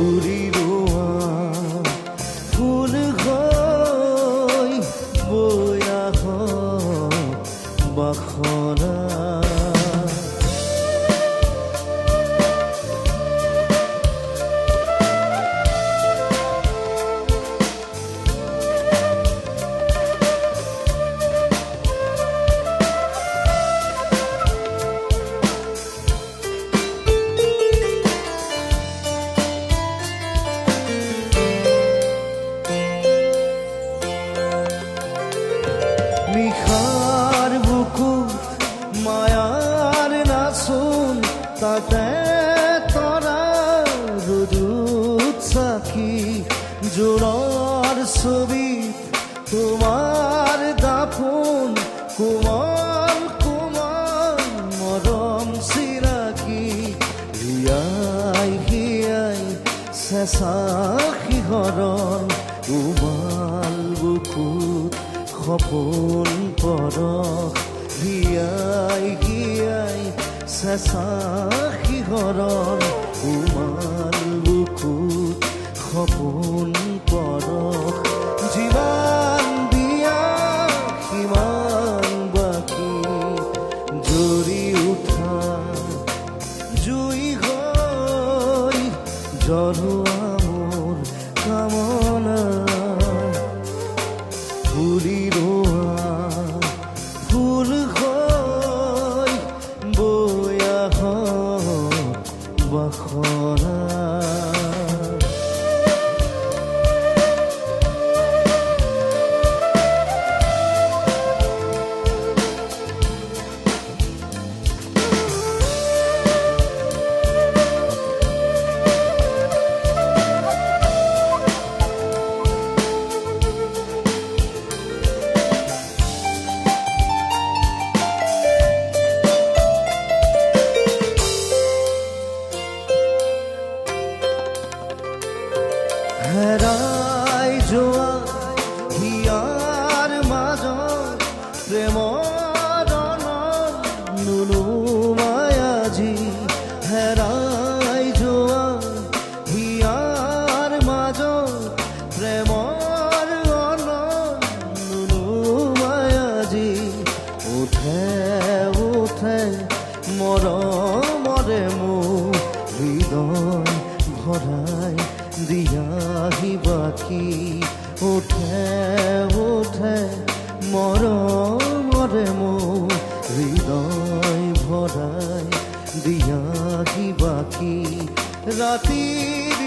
ফুলি ৰোৱা ফুল হৈ বৈ আহক বাসনা। নিশাৰ বুকুত মায়াৰ নাচোন তাতে তৰা ৰ'দত চাকি জোৰৰ ছবি তোমাৰ দাপোন কোমল কোমল মৰম চিনাকি হিয়াই হিয়াই চেঁচা শিহৰণ উমাল বুকুত সপোন পৰশ হিয়াই হিয়াই চেঁচা শিহৰণ উমাল বুকুত সপোন পৰশ। যিমান দিয়া সিমান বাকী জৰি উঠা জুই হৈ জ্বলোৱা মোৰ কামনা। ফুলি ৰোৱা ফুল হৈ বৈ আহক বাসনা। হেৰাই যোৱা হিয়াৰ মাজত প্ৰেমৰ নুনুমাই আজি। হেৰাই যোৱা হিয়াৰ মাজত প্ৰেমৰ নুনুমাই আজি। উঠে উঠে মৰমৰে মোৰ হৃদয় ভৰাই দিয়াহি বাকী। উঠে উঠে মৰমৰে মোৰ হৃদয় ভৰাই দিয়াহি বাকী। ৰাতিৰ